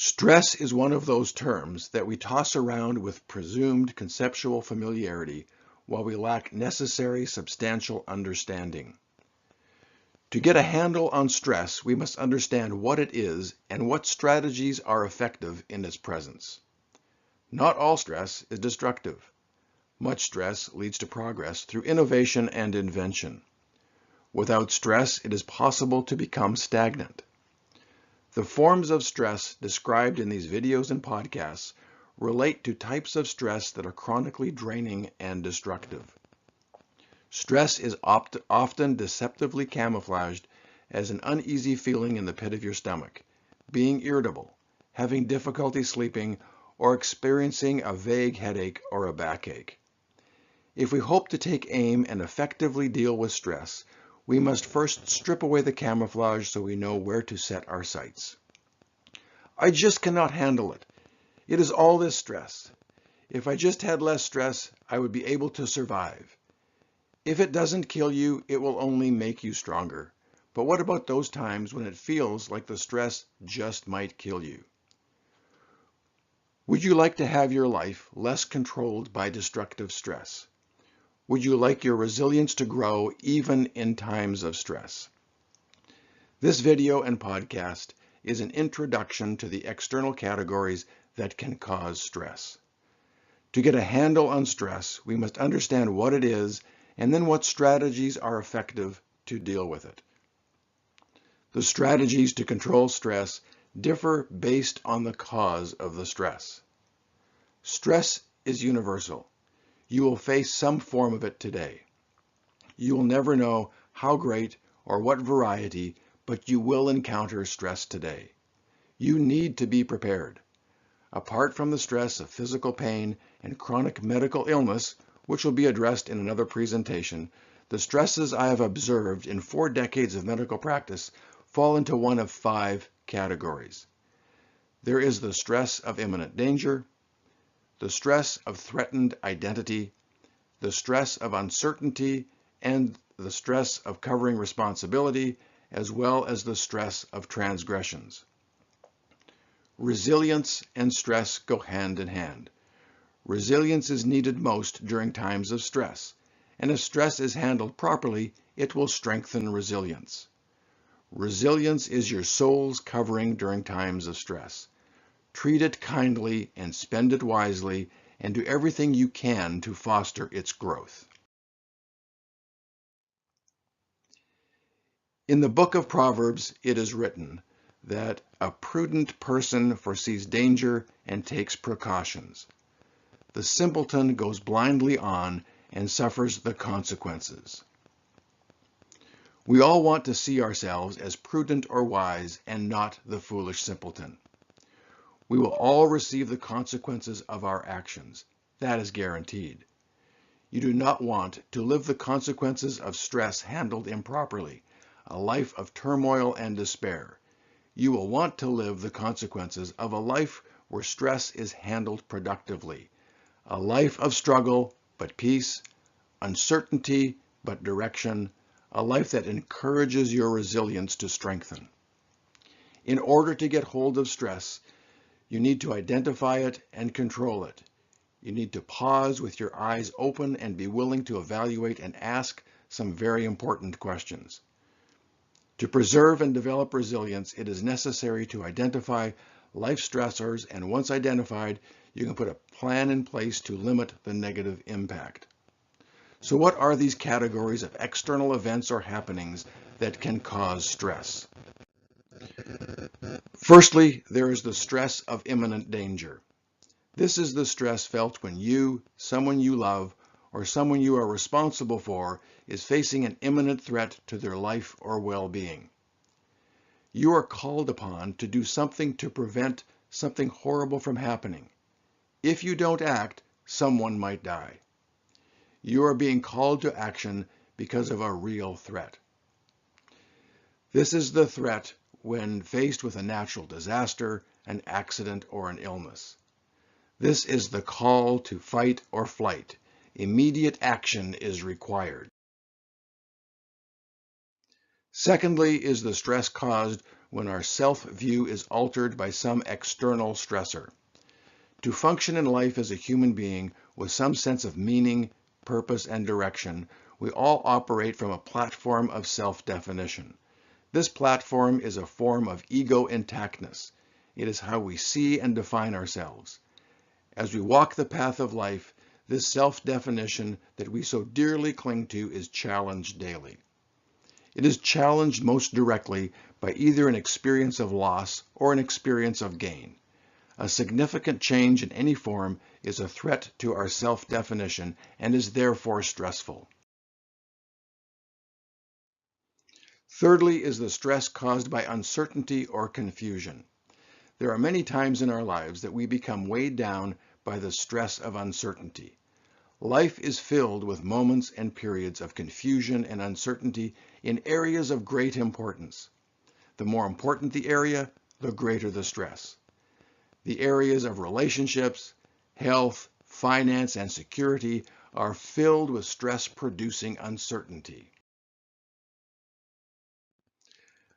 Stress is one of those terms that we toss around with presumed conceptual familiarity while we lack necessary substantial understanding. To get a handle on stress, we must understand what it is and what strategies are effective in its presence. Not all stress is destructive. Much stress leads to progress through innovation and invention. Without stress, it is possible to become stagnant. The forms of stress described in these videos and podcasts relate to types of stress that are chronically draining and destructive. Stress is often deceptively camouflaged as an uneasy feeling in the pit of your stomach, being irritable, having difficulty sleeping, or experiencing a vague headache or a backache. If we hope to take aim and effectively deal with stress, we must first strip away the camouflage so we know where to set our sights. I just cannot handle it. It is all this stress. If I just had less stress, I would be able to survive. If it doesn't kill you, it will only make you stronger. But what about those times when it feels like the stress just might kill you? Would you like to have your life less controlled by destructive stress? Would you like your resilience to grow even in times of stress? This video and podcast is an introduction to the external categories that can cause stress. To get a handle on stress, we must understand what it is and then what strategies are effective to deal with it. The strategies to control stress differ based on the cause of the stress. Stress is universal. You will face some form of it today. You will never know how great or what variety, but you will encounter stress today. You need to be prepared. Apart from the stress of physical pain and chronic medical illness, which will be addressed in another presentation, the stresses I have observed in 4 decades of medical practice fall into one of 5 categories. There is the stress of imminent danger, the stress of threatened identity, the stress of uncertainty, and the stress of covering responsibility, as well as the stress of transgressions. Resilience and stress go hand in hand. Resilience is needed most during times of stress, and if stress is handled properly, it will strengthen resilience. Resilience is your soul's covering during times of stress. Treat it kindly and spend it wisely, and do everything you can to foster its growth. In the book of Proverbs, it is written that a prudent person foresees danger and takes precautions. The simpleton goes blindly on and suffers the consequences. We all want to see ourselves as prudent or wise and not the foolish simpleton. We will all receive the consequences of our actions. That is guaranteed. You do not want to live the consequences of stress handled improperly, a life of turmoil and despair. You will want to live the consequences of a life where stress is handled productively, a life of struggle but peace, uncertainty but direction, a life that encourages your resilience to strengthen. In order to get hold of stress, you need to identify it and control it. You need to pause with your eyes open and be willing to evaluate and ask some very important questions. To preserve and develop resilience, it is necessary to identify life stressors, and once identified, you can put a plan in place to limit the negative impact. So what are these categories of external events or happenings that can cause stress? Firstly, there is the stress of imminent danger. This is the stress felt when you, someone you love, or someone you are responsible for is facing an imminent threat to their life or well-being. You are called upon to do something to prevent something horrible from happening. If you don't act, someone might die. You are being called to action because of a real threat. This is the threat when faced with a natural disaster, an accident, or an illness. This is the call to fight or flight. Immediate action is required. Secondly is the stress caused when our self-view is altered by some external stressor. To function in life as a human being with some sense of meaning, purpose, and direction, we all operate from a platform of self-definition. This platform is a form of ego intactness. It is how we see and define ourselves. As we walk the path of life, this self-definition that we so dearly cling to is challenged daily. It is challenged most directly by either an experience of loss or an experience of gain. A significant change in any form is a threat to our self-definition and is therefore stressful. Thirdly is the stress caused by uncertainty or confusion. There are many times in our lives that we become weighed down by the stress of uncertainty. Life is filled with moments and periods of confusion and uncertainty in areas of great importance. The more important the area, the greater the stress. The areas of relationships, health, finance, and security are filled with stress-producing uncertainty.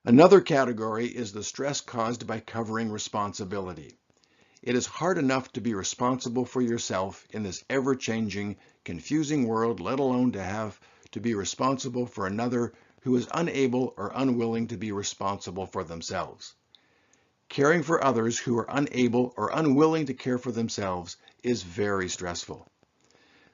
Another category is the stress caused by covering responsibility. It is hard enough to be responsible for yourself in this ever-changing, confusing world, let alone to have to be responsible for another who is unable or unwilling to be responsible for themselves. Caring for others who are unable or unwilling to care for themselves is very stressful.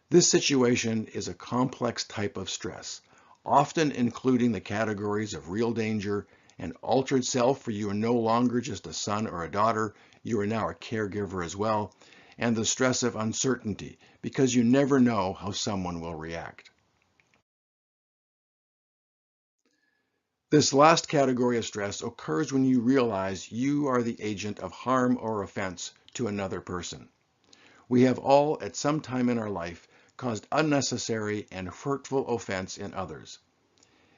This situation is a complex type of stress, often including the categories of real danger and altered self, for you are no longer just a son or a daughter, you are now a caregiver as well, and the stress of uncertainty, because you never know how someone will react. This last category of stress occurs when you realize you are the agent of harm or offense to another person. We have all, at some time in our life, caused unnecessary and hurtful offense in others.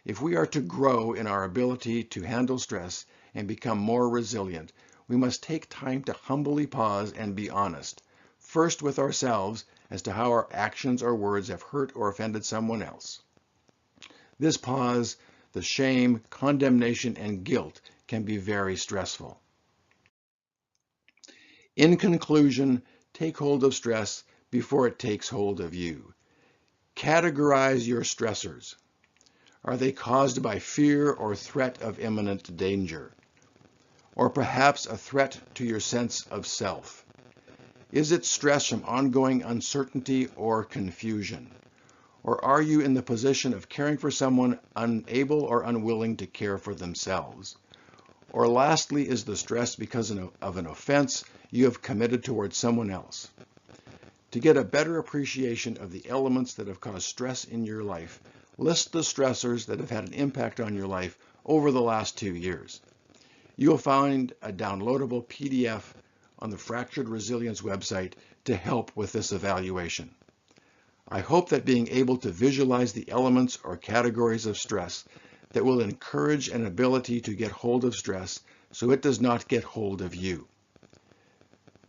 If we are to grow in our ability to handle stress and become more resilient, we must take time to humbly pause and be honest, first with ourselves as to how our actions or words have hurt or offended someone else. This pause, the shame, condemnation, and guilt can be very stressful. In conclusion, take hold of stress before it takes hold of you. Categorize your stressors. Are they caused by fear or threat of imminent danger? Or perhaps a threat to your sense of self? Is it stress from ongoing uncertainty or confusion? Or are you in the position of caring for someone unable or unwilling to care for themselves? Or lastly, is the stress because of an offense you have committed towards someone else? To get a better appreciation of the elements that have caused stress in your life, list the stressors that have had an impact on your life over the last 2 years. You'll find a downloadable PDF on the Fractured Resilience website to help with this evaluation. I hope that being able to visualize the elements or categories of stress that will encourage an ability to get hold of stress so it does not get hold of you.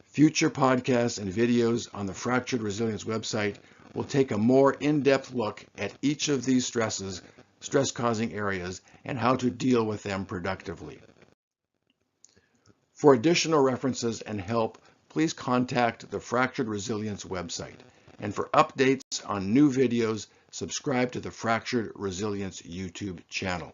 Future podcasts and videos on the Fractured Resilience website will take a more in-depth look at each of these stress-causing areas and how to deal with them productively. For additional references and help, please contact the Fractured Resilience website. And for updates on new videos, subscribe to the Fractured Resilience YouTube channel.